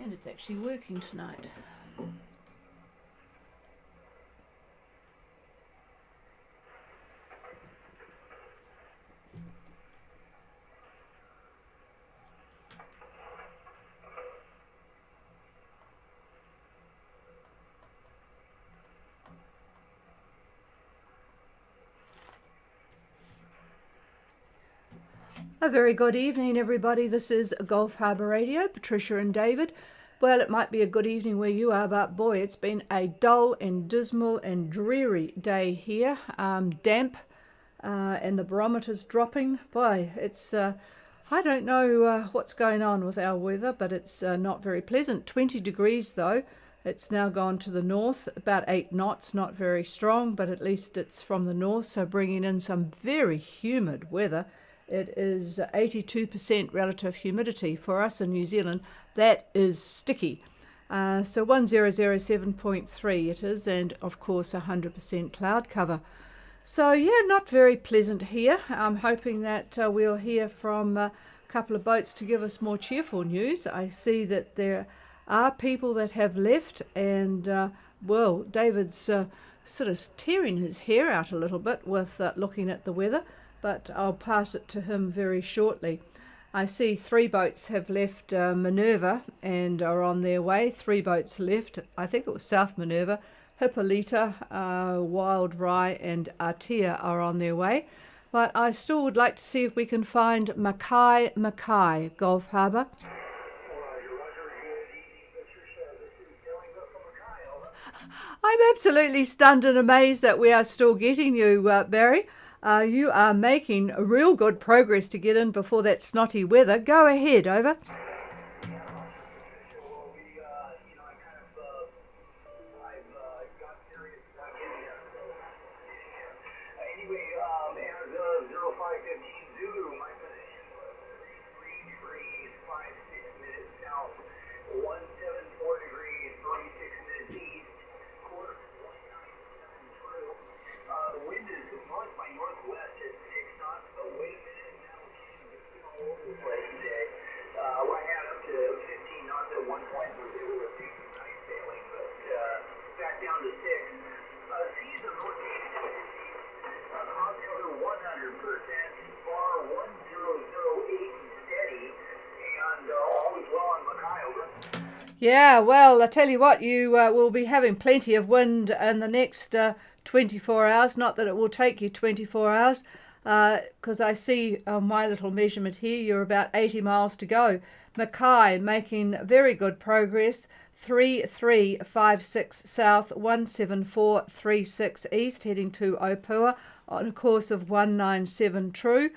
And it's actually working tonight. A very good evening, everybody. This is Gulf Harbour Radio, Patricia and David. Well, it might be a good evening where you are, but boy, it's been a dull and dismal and dreary day here. Damp, and the barometer's dropping. Boy, it's, I don't know what's going on with our weather, but it's not very pleasant. 20 degrees though. It's now gone to the north, about 8 knots, not very strong, but at least it's from the north, so bringing in some very humid weather. It is 82% relative humidity for us in New Zealand. That is sticky. So 1007.3 it is, and of course 100% cloud cover. So yeah, not very pleasant here. I'm hoping that we'll hear from a couple of boats to give us more cheerful news. I see that there are people that have left, and well, David's sort of tearing his hair out a little bit with looking at the weather, but I'll pass it to him very shortly. I see 3 boats have left Minerva and are on their way. 3 boats left. I think it was South Minerva. Hippolyta, Wild Rye and Artea are on their way. But I still would like to see if we can find Mackay, Gulf Harbour. I'm absolutely stunned and amazed that we are still getting you, Barry. You are making real good progress to get in before that snotty weather. Go ahead, over. Yeah, well, I tell you what, you will be having plenty of wind in the next 24 hours. Not that it will take you 24 hours, because I see on my little measurement here, you're about 80 miles to go. Mackay making very good progress. 3356 south, 17436 east, heading to Opua on a course of 197 true.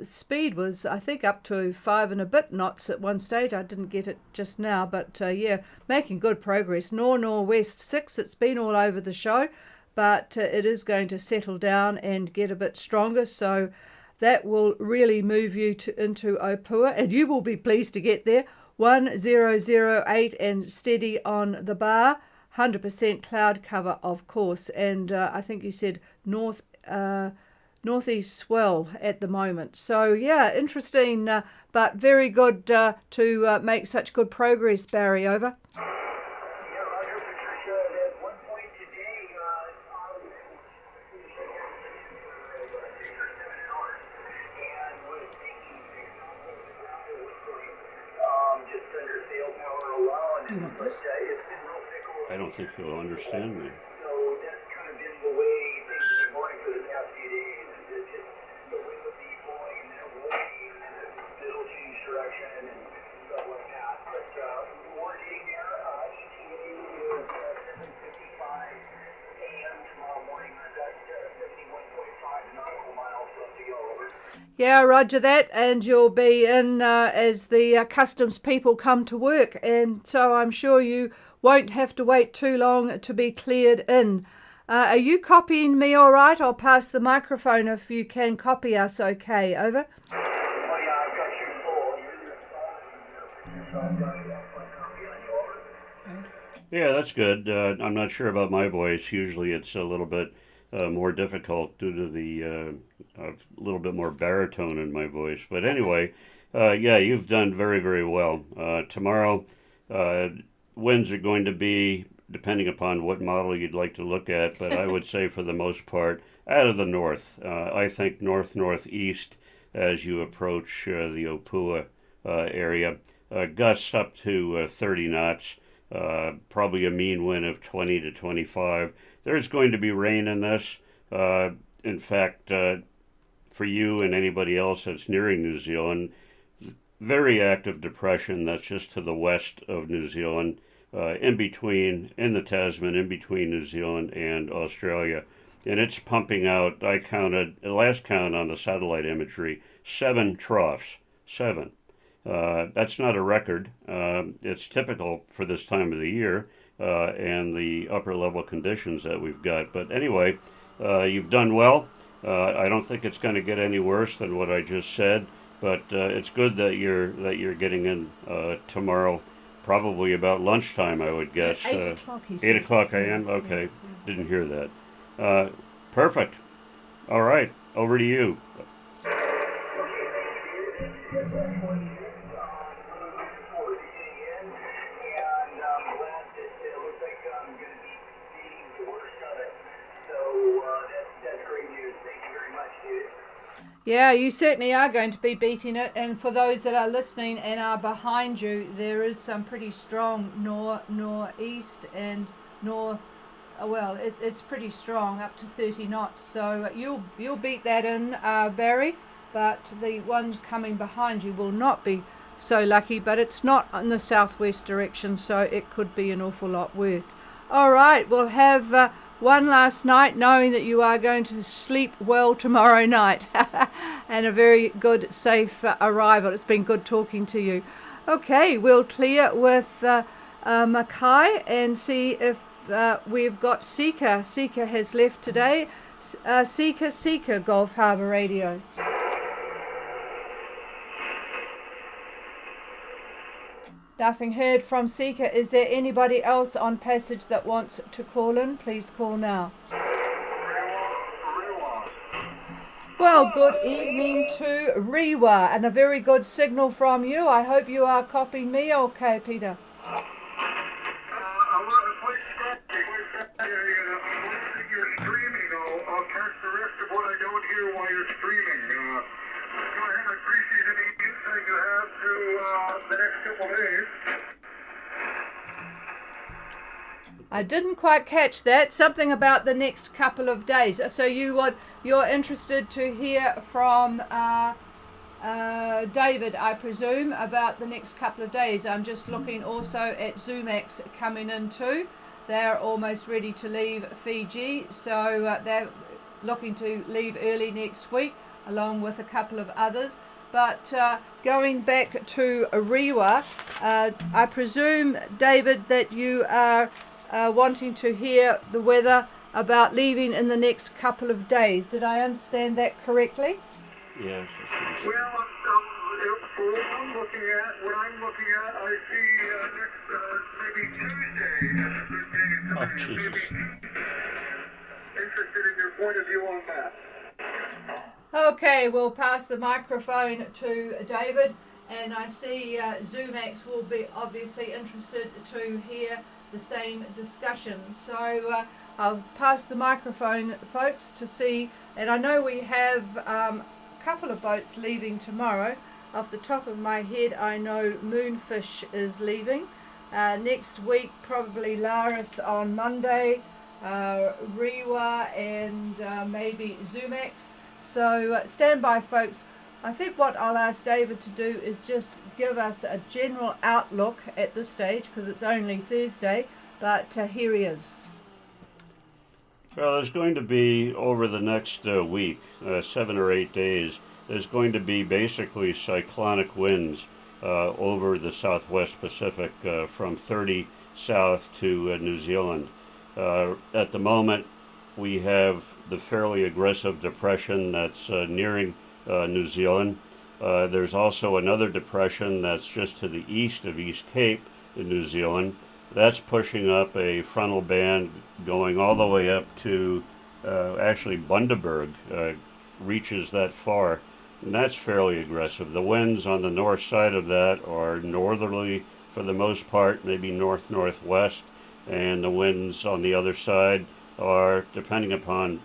Speed was, I think, up to 5 and a bit knots at one stage. I didn't get it just now, but yeah, making good progress. Northwest 6, it's been all over the show, but it is going to settle down and get a bit stronger, so that will really move you into Opua, and you will be pleased to get there. 1008 and steady on the bar, 100% cloud cover, of course, and I think you said northeast swell at the moment. So yeah, interesting, but very good to make such good progress, Barry, over. Do you want this? I don't think he'll understand me. So that's kind of been the way things have been going for the past few days. It's just the wind would be blowing and then it will leave and then it'll change direction and stuff like that. But we're getting there. ETA is 7:55 a.m. tomorrow morning. I've got 71.5 nautical miles left to go. Over. Yeah, roger that, and you'll be in as the customs people come to work, and so I'm sure you won't have to wait too long to be cleared in. Are you copying me all right? I'll pass the microphone if you can copy us okay. Over. Oh yeah, I've got you full. So I've got a copy on you, over. Yeah, that's good. I'm not sure about my voice. Usually it's a little bit more difficult due to the a little bit more baritone in my voice. But anyway, yeah, you've done very, very well. Tomorrow, Uh, winds are going to be, depending upon what model you'd like to look at, but I would say for the most part, out of the north. I think north-northeast as you approach the Opua area. Gusts up to 30 knots, probably a mean wind of 20 to 25. There's going to be rain in this. In fact, for you and anybody else that's nearing New Zealand, very active depression that's just to the west of New Zealand, in the Tasman, in between New Zealand and Australia. And it's pumping out, I counted, at last count on the satellite imagery, 7 troughs. 7. That's not a record. It's typical for this time of the year and the upper level conditions that we've got. But anyway, you've done well. I don't think it's going to get any worse than what I just said. But it's good that you're getting in tomorrow, probably about lunchtime, I would guess. 8 o'clock, he said. 8 o'clock a.m. Okay, didn't hear that. Perfect. All right, over to you. Yeah, you certainly are going to be beating it. And for those that are listening and are behind you, there is some pretty strong northeast and it's pretty strong, up to 30 knots. So you'll beat that in, Barry. But the ones coming behind you will not be so lucky. But it's not in the southwest direction, so it could be an awful lot worse. All right, we'll have one last night knowing that you are going to sleep well tomorrow night. And a very good, safe arrival. It's been good talking to you. Okay, we'll clear with Mackay and see if we've got Seeker. Seeker has left today. Seeker, Gulf Harbour Radio. Nothing heard from Seeker. Is there anybody else on Passage that wants to call in? Please call now. Well, good evening to Rewa, and a very good signal from you. I hope you are copying me okay, Peter. You're streaming. I'll catch the rest of what I don't hear while you're streaming. Go ahead. I appreciate any insight you have to the next couple of days. I didn't quite catch that. Something about the next couple of days. So you're interested to hear from David, I presume, about the next couple of days. I'm just looking also at Zumax coming in too. They're almost ready to leave Fiji, so they're looking to leave early next week, along with a couple of others. But going back to Rewa, I presume, David, that you are wanting to hear the weather about leaving in the next couple of days. Did I understand that correctly? Yes. Well, for what I'm looking at, I see next maybe Tuesday as a good day. So Oh, Jesus. Interested in your point of view on that. Okay, we'll pass the microphone to David, and I see Zumax will be obviously interested to hear the same discussion. So I'll pass the microphone, folks, to see, and I know we have a couple of boats leaving tomorrow. Off the top of my head, I know Moonfish is leaving. Next week, probably Laris on Monday, Rewa, and maybe Zumax. So stand by, folks. I think what I'll ask David to do is just give us a general outlook at this stage, because it's only Thursday, but here he is. Well, there's going to be, over the next week, 7 or 8 days, there's going to be basically cyclonic winds over the southwest Pacific from 30 south to New Zealand. At the moment, we have the fairly aggressive depression that's nearing New Zealand. There's also another depression that's just to the east of East Cape in New Zealand. That's pushing up a frontal band going all the way up to actually Bundaberg, reaches that far, and that's fairly aggressive. The winds on the north side of that are northerly for the most part, maybe north-northwest, and the winds on the other side are, depending upon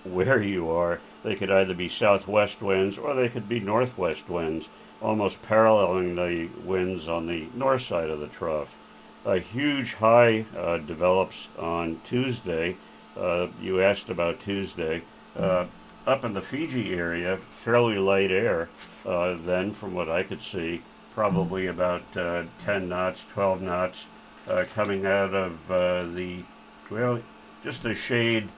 where you are, they could either be southwest winds or they could be northwest winds, almost paralleling the winds on the north side of the trough. A huge high develops on Tuesday. You asked about Tuesday. Up in the Fiji area, fairly light air then, from what I could see, probably about 10 knots, 12 knots, coming out of just a shade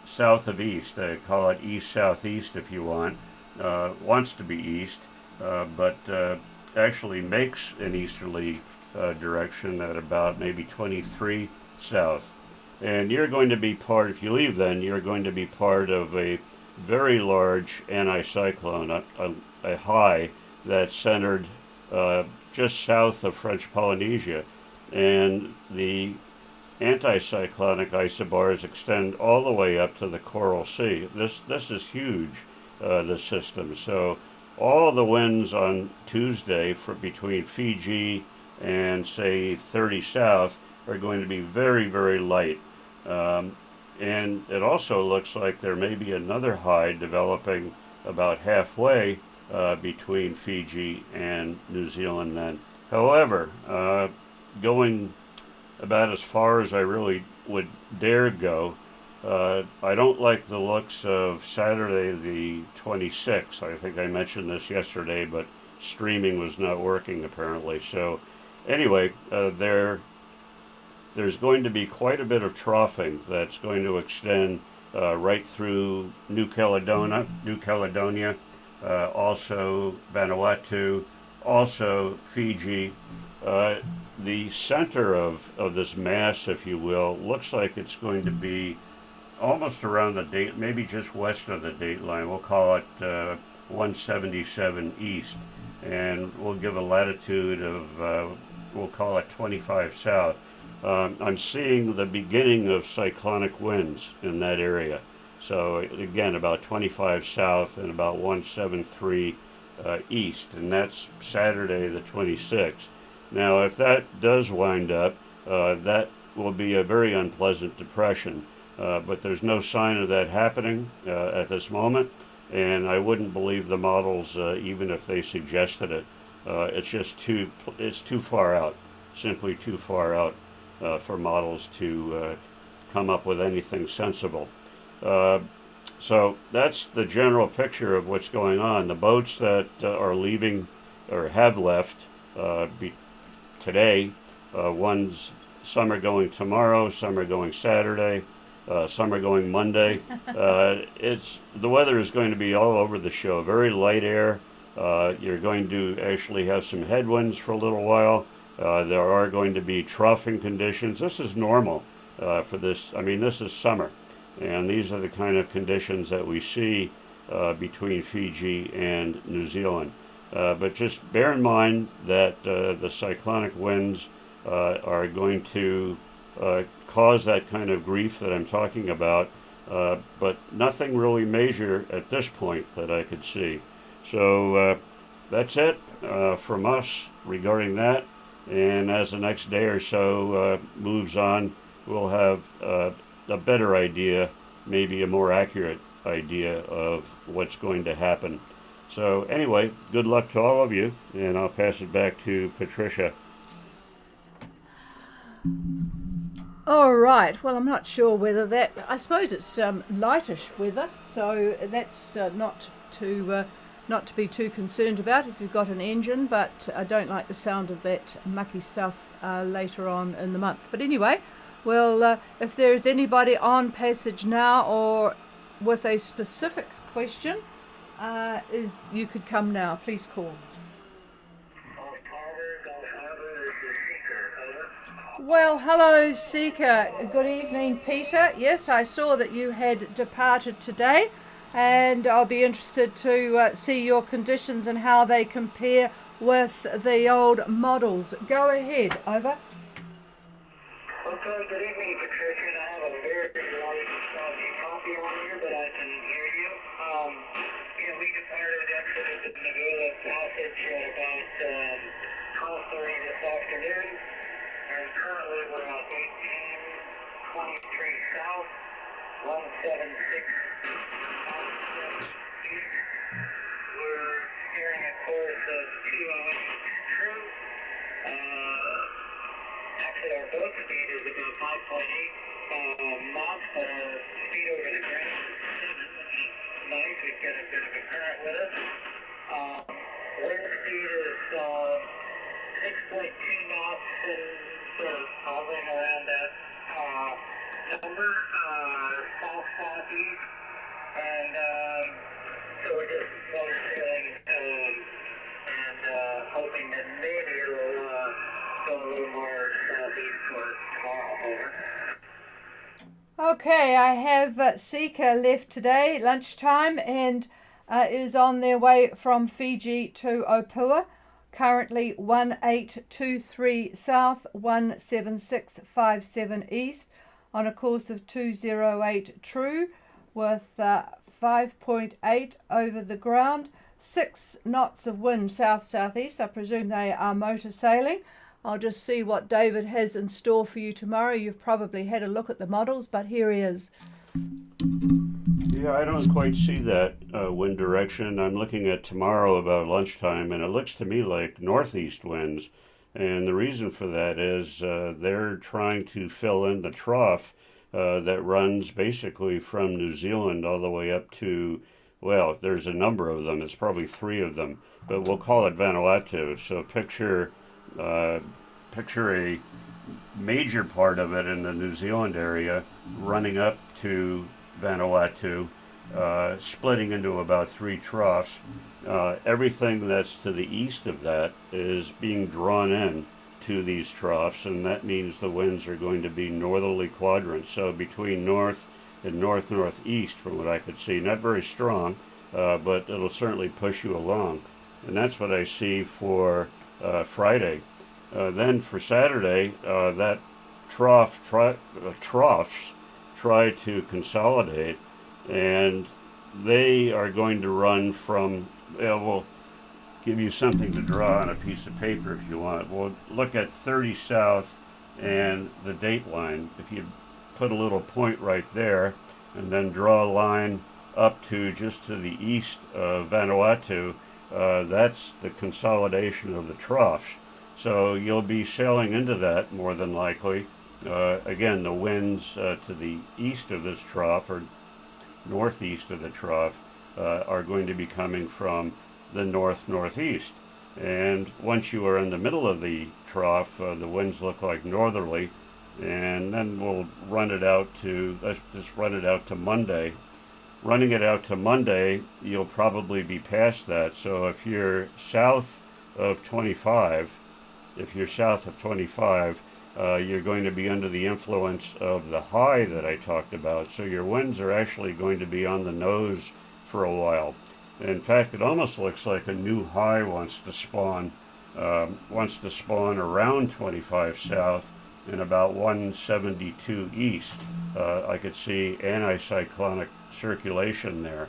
south of east. I call it east-southeast if you want. Wants to be east, but actually makes an easterly direction at about maybe 23 south. And you're going to be part, if you leave then, you're going to be part of a very large anticyclone, a high that's centered just south of French Polynesia. And the anticyclonic isobars extend all the way up to the Coral Sea. This is huge, the system. So all the winds on Tuesday between Fiji and say 30 south are going to be very, very light. And it also looks like there may be another high developing about halfway between Fiji and New Zealand then. However, going about as far as I really would dare go, I don't like the looks of Saturday the 26th. I think I mentioned this yesterday, but streaming was not working apparently. So anyway, there's going to be quite a bit of troughing that's going to extend right through New Caledonia, also Vanuatu, also Fiji. The center of this mass, if you will, looks like it's going to be almost around the date, maybe just west of the date line. We'll call it 177 east, and we'll give a latitude of, we'll call it 25 south. I'm seeing the beginning of cyclonic winds in that area. So again, about 25 south and about 173 east, and that's Saturday the 26th. Now, if that does wind up, that will be a very unpleasant depression, but there's no sign of that happening at this moment, and I wouldn't believe the models even if they suggested it. It's just too far out, simply too far out for models to come up with anything sensible. So that's the general picture of what's going on. The boats that are leaving or have left today, some are going tomorrow, some are going Saturday, some are going Monday. The weather is going to be all over the show. Very light air. You're going to actually have some headwinds for a little while. There are going to be troughing conditions. This is normal for this. I mean, this is summer, and these are the kind of conditions that we see between Fiji and New Zealand. But just bear in mind that the cyclonic winds are going to cause that kind of grief that I'm talking about, but nothing really major at this point that I could see. So that's it from us regarding that. And as the next day or so moves on, we'll have a better idea, maybe a more accurate idea of what's going to happen. So anyway, good luck to all of you, and I'll pass it back to Patricia. All right. Well, I'm not sure whether that. I suppose it's lightish weather, so that's not to be too concerned about if you've got an engine. But I don't like the sound of that mucky stuff later on in the month. But anyway, well, if there is anybody on Passage now or with a specific question, you could come now. Please call. Well, hello, Seeker. Good evening, Peter. Yes, I saw that you had departed today, and I'll be interested to see your conditions and how they compare with the old models. Go ahead. Over. Okay, good evening, Patricia. I have a very light copy on here, but I can hear you. We departed, exited the Nagula passage at about 12:30 this afternoon. south, 176 east. We're steering a course of 208 true. Actually, our boat speed is about 5.8 knots, but our speed over the ground is 7, which is nice. We've got a bit of a current with us. Wind speed is 6.2 knots, and sort of hovering around that number, south-southeast, and so we're just motor sailing and hoping that maybe it'll go a little more southeast towards tomorrow. Over. Okay, I have Seeker left today, lunchtime, and is on their way from Fiji to Opua. Currently 1823 south, 17657 east, on a course of 208 true, with 5.8 over the ground, 6 knots of wind south-southeast. I presume they are motor sailing. I'll just see what David has in store for you tomorrow. You've probably had a look at the models, but here he is. Yeah, I don't quite see that wind direction. I'm looking at tomorrow about lunchtime, and it looks to me like northeast winds. And the reason for that is they're trying to fill in the trough that runs basically from New Zealand all the way up to, well, there's a number of them. It's probably 3 of them, but we'll call it Vanuatu. So picture a major part of it in the New Zealand area running up to Vanuatu, splitting into about 3 troughs. Everything that's to the east of that is being drawn in to these troughs, and that means the winds are going to be northerly quadrants, so between north and north-northeast from what I could see. Not very strong, but it'll certainly push you along. And that's what I see for Friday. Then for Saturday, that troughs try to consolidate, and they are going to run from, we'll give you something to draw on a piece of paper if you want. We'll look at 30 south and the date line. If you put a little point right there and then draw a line up to just to the east of Vanuatu, that's the consolidation of the troughs. So you'll be sailing into that more than likely. Again, the winds to the east of this trough, or northeast of the trough, are going to be coming from the north-northeast. And once you are in the middle of the trough, the winds look like northerly, and then we'll run it out to, let's just run it out to Monday. Running it out to Monday, you'll probably be past that. So if you're south of 25, you're going to be under the influence of the high that I talked about. So your winds are actually going to be on the nose for a while. In fact, it almost looks like a new high wants to spawn around 25 south and about 172 east. I could see anticyclonic circulation there.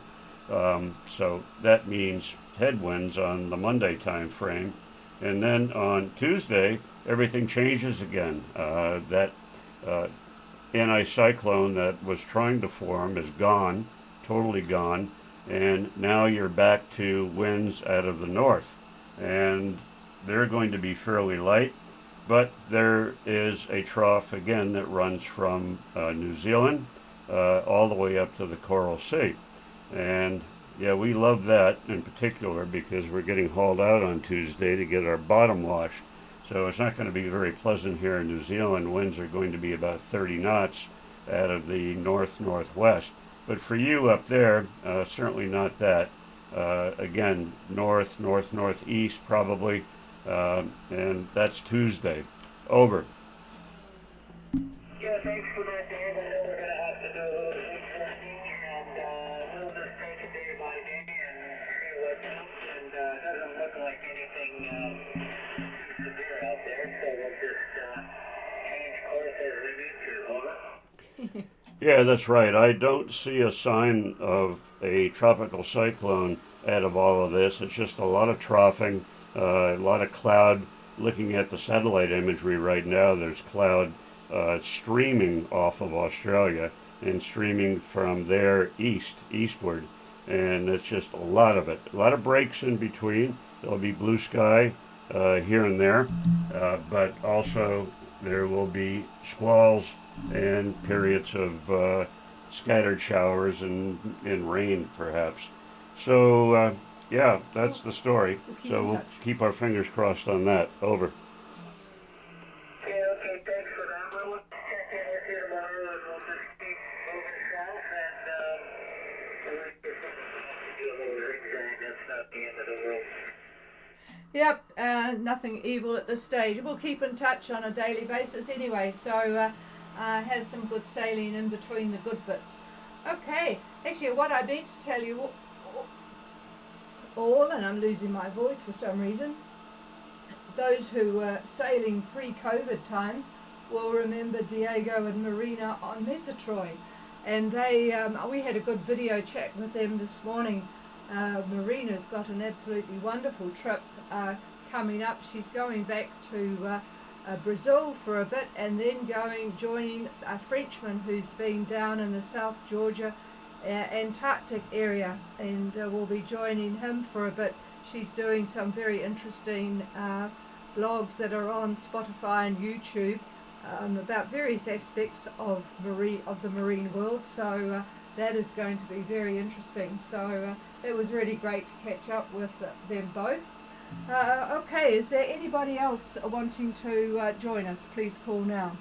So that means headwinds on the Monday time frame. And then on Tuesday, everything changes again. That anticyclone that was trying to form is gone, totally gone, and now you're back to winds out of the north. And they're going to be fairly light, but there is a trough again that runs from New Zealand all the way up to the Coral Sea. And yeah, we love that in particular because we're getting hauled out on Tuesday to get our bottom washed. So it's not going to be very pleasant here in New Zealand. Winds are going to be about 30 knots out of the north-northwest. But for you up there, certainly not that. Again, north-northeast probably, and that's Tuesday. Over. Yeah, thanks for that, Dave. I know we're going to have to do a little researching, and we'll just take it day by day and see what comes. And it doesn't look like anything severe out there, so we'll just change course as we need to. Over. Yeah, that's right. I don't see a sign of a tropical cyclone out of all of this. It's just a lot of troughing, a lot of cloud. Looking at the satellite imagery right now, there's cloud streaming off of Australia and streaming from there eastward. And it's just a lot of it. A lot of breaks in between. There'll be blue sky here and there, but also there will be squalls and periods of scattered showers and rain, perhaps. So, yeah, that's the story. So we'll keep our fingers crossed on that. Over. Yeah, okay, thanks for that. We'll check in with you tomorrow and we'll just keep moving south and we'll do a little zigzag. That's not the end of the world. Yep, nothing evil at this stage. We'll keep in touch on a daily basis anyway, so have some good sailing in between the good bits. Okay, actually what I meant to tell you all, and I'm losing my voice for some reason, those who were sailing pre-COVID times will remember Diego and Marina on Messatroy, and they we had a good video chat with them this morning. Marina's got an absolutely wonderful trip coming up. She's going back to Brazil for a bit and then joining a Frenchman who's been down in the South Georgia Antarctic area, and we'll be joining him for a bit. She's doing some very interesting blogs that are on Spotify and YouTube about various aspects of the marine world, so that is going to be very interesting. So it was really great to catch up with them both. Okay, is there anybody else wanting to join us? Please call now.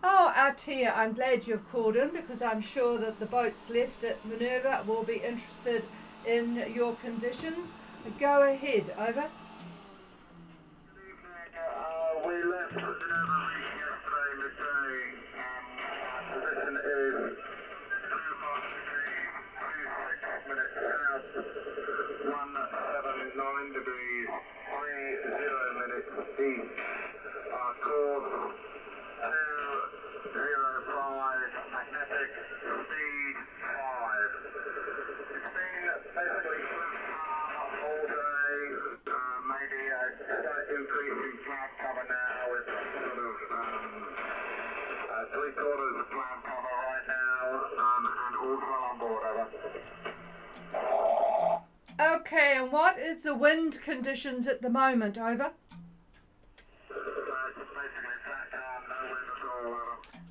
Oh, Artia, I'm glad you've called in, because I'm sure that the boats left at Minerva will be interested in your conditions. Go ahead, over. We left Minerva Reef yesterday midday. Our position is 2 minutes south, 179 degrees, 30 minutes east. Our course 205, magnetic speed 5. It's been basically all day, maybe a slight increase in cloud cover now. It's sort of 3/4 cloud cover right now, and all well on board, over. Okay, and what is the wind conditions at the moment, over?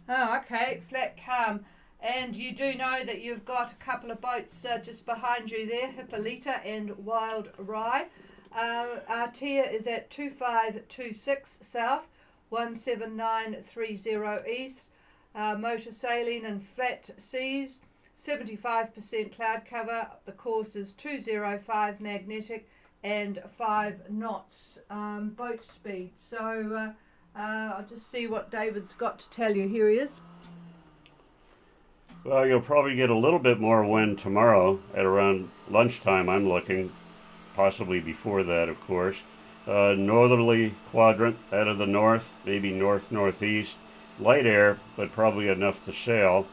Oh, okay, flat calm. And you do know that you've got a couple of boats just behind you there, Hippolyta and Wild Rye. Artia is at 2526 south, 17930 east. Motor sailing and flat seas, 75% cloud cover. The course is 205 magnetic and 5 knots boat speed. So I'll just see what David's got to tell you. Here he is. Well, you'll probably get a little bit more wind tomorrow at around lunchtime, I'm looking, possibly before that, of course. Northerly quadrant out of the north, maybe north-northeast. Light air, but probably enough to sail.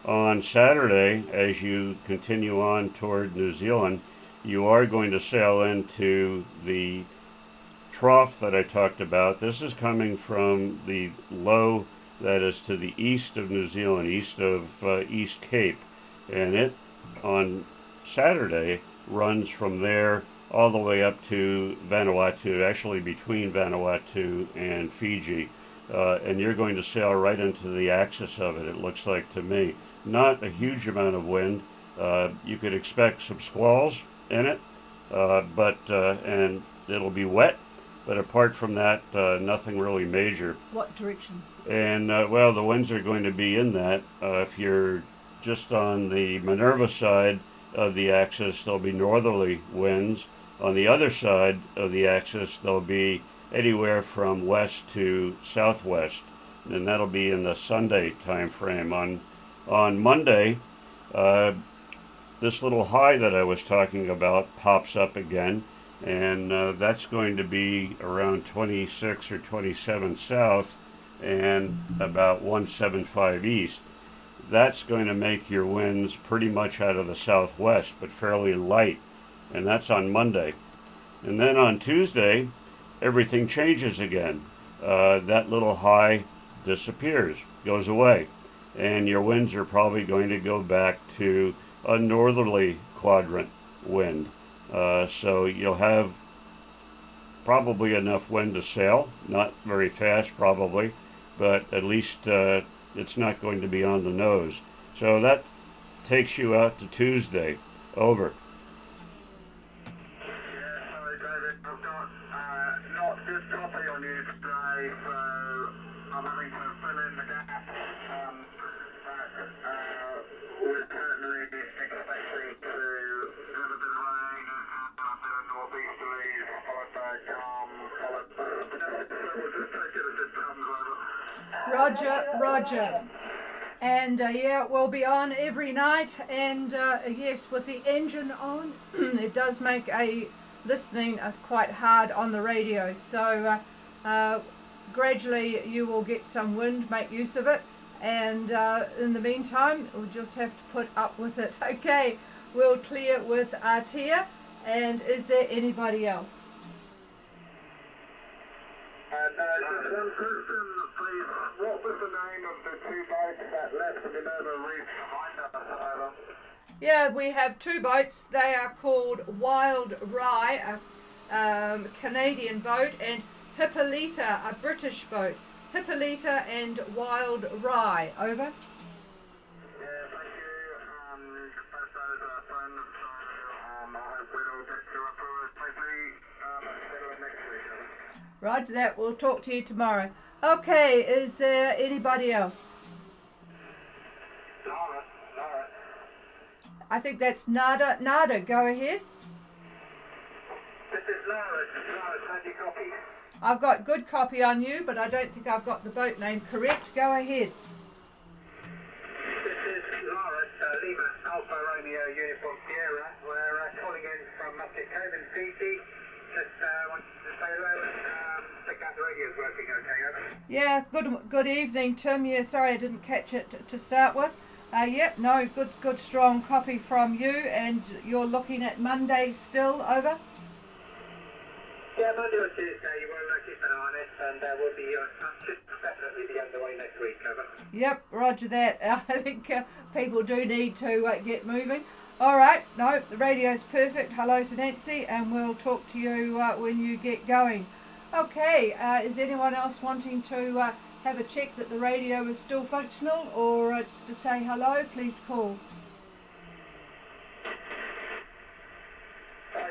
On Saturday, as you continue on toward New Zealand, you are going to sail into the trough that I talked about. This is coming from the low that is to the east of New Zealand, east of East Cape, and it on Saturday runs from there all the way up to Vanuatu, actually between Vanuatu and Fiji, and you're going to sail right into the axis of it, it looks like to me. Not a huge amount of wind. You could expect some squalls in it, and it'll be wet. But apart from that, nothing really major. What direction? And, well, the winds are going to be in that. If you're just on the Minerva side of the axis, there'll be northerly winds. On the other side of the axis, there'll be anywhere from west to southwest. And that'll be in the Sunday time frame. On Monday, this little high that I was talking about pops up again. And that's going to be around 26 or 27 south and about 175 east. That's going to make your winds pretty much out of the southwest, but fairly light, and that's on Monday. And then on Tuesday, everything changes again. That little high disappears, goes away, and your winds are probably going to go back to a northerly quadrant wind. So you'll have probably enough wind to sail, not very fast probably, but at least it's not going to be on the nose. So that takes you out to Tuesday. Over. Sorry, David, I've got not good copy on you today, so I'm having to fill in the gap. We're certainly expecting to have a bit of rain and a bit of northeasterlies, followed by calm, followed by... We'll just take it as it comes over. Roger. And yeah, we'll be on every night. And yes, with the engine on, it does make listening quite hard on the radio. So gradually you will get some wind, make use of it. And in the meantime, we'll just have to put up with it. Okay, we'll clear with Artia. And is there anybody else? No, one question, please. What was the name of the two boats that left the Minerva Reef behind us? Over. Yeah, we have two boats. They are called Wild Rye, a Canadian boat, and Hippolyta, a British boat. Hippolyta and Wild Rye. Over. Yeah, thank you. Both those are friends, so I hope we'll get to a tour safely next week. Roger that. We'll talk to you tomorrow. Okay, is there anybody else? Laura. I think that's Nada. Nada, go ahead. This is Laura. How do you copy? I've got good copy on you, but I don't think I've got the boat name correct. Go ahead. This is Laura, Lima, Alpha Romeo, Uniform Sierra. We're calling in from Musket Cove in Fiji. Just wanted to say hello and check out the radio's working okay, over. Yeah, good evening, Tim. Yeah, sorry I didn't catch it to start with. Yep, no, good strong copy from you, and you're looking at Monday still, over? Yeah, Monday or Tuesday, you will keep an eye on it, and we'll be, should definitely be underway next week, over. Yep, roger that. I think people do need to get moving. All right, no, the radio's perfect. Hello to Nancy, and we'll talk to you when you get going. Okay, is anyone else wanting to have a check that the radio is still functional, or just to say hello, please call. Sorry, I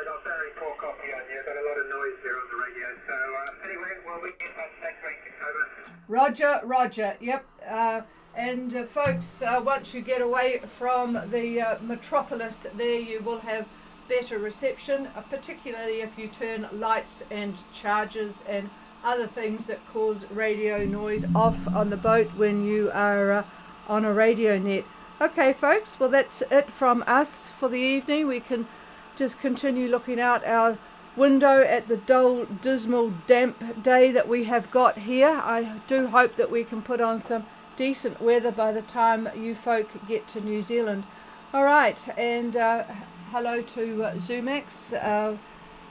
got very poor copy on you. I've got a lot of noise here on the radio. So anyway, we'll be in touch next week, over. Roger, yep. And folks, once you get away from the metropolis there, you will have better reception, particularly if you turn lights and chargers and other things that cause radio noise off on the boat when you are on a radio net. Okay, folks, well, that's it from us for the evening. We can just continue looking out our window at the dull, dismal, damp day that we have got here. I do hope that we can put on some decent weather by the time you folk get to New Zealand. All right, and hello to Zumax,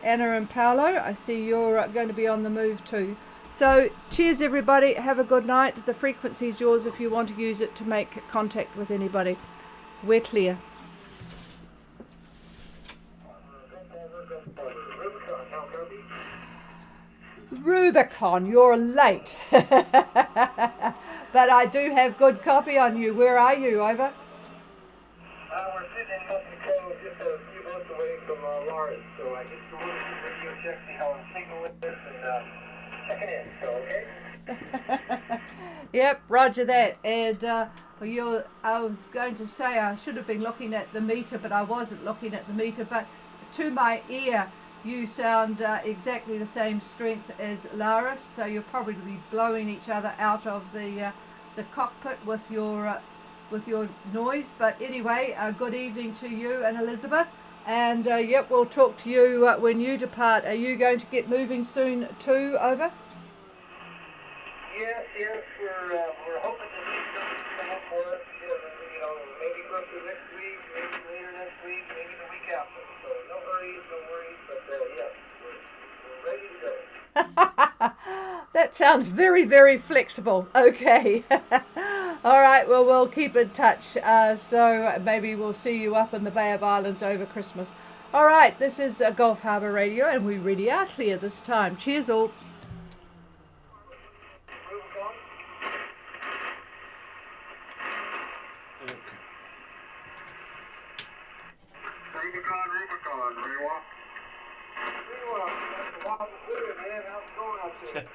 Anna and Paolo. I see you're going to be on the move too. So cheers everybody, have a good night. The frequency's yours if you want to use it to make contact with anybody. We're clear. Rubicon, you're late. But I do have good copy on you. Where are you, over? We're sitting in Musket Cove, just a few months away from Lawrence, so I just wanted to radio check, see how the signal is, and checking in, so okay? Yep, roger that. And I was going to say I should have been looking at the meter, but I wasn't looking at the meter. But to my ear, you sound exactly the same strength as Laris, so you'll probably be blowing each other out of the cockpit with your noise. But anyway, good evening to you and Elizabeth. And yep, we'll talk to you when you depart. Are you going to get moving soon too, over? Yes, we're hoping to do something come up for us, maybe roughly next week, maybe later next week, maybe the week after. So no worries, but yes, we're ready to go. That sounds very, very flexible. Okay. All right. Well, we'll keep in touch. So maybe we'll see you up in the Bay of Islands over Christmas. All right. This is Gulf Harbour Radio, and we really are clear this time. Cheers, all. Rubicon, Rewa. Rewa, that's a lot of food, man. How's it going up there?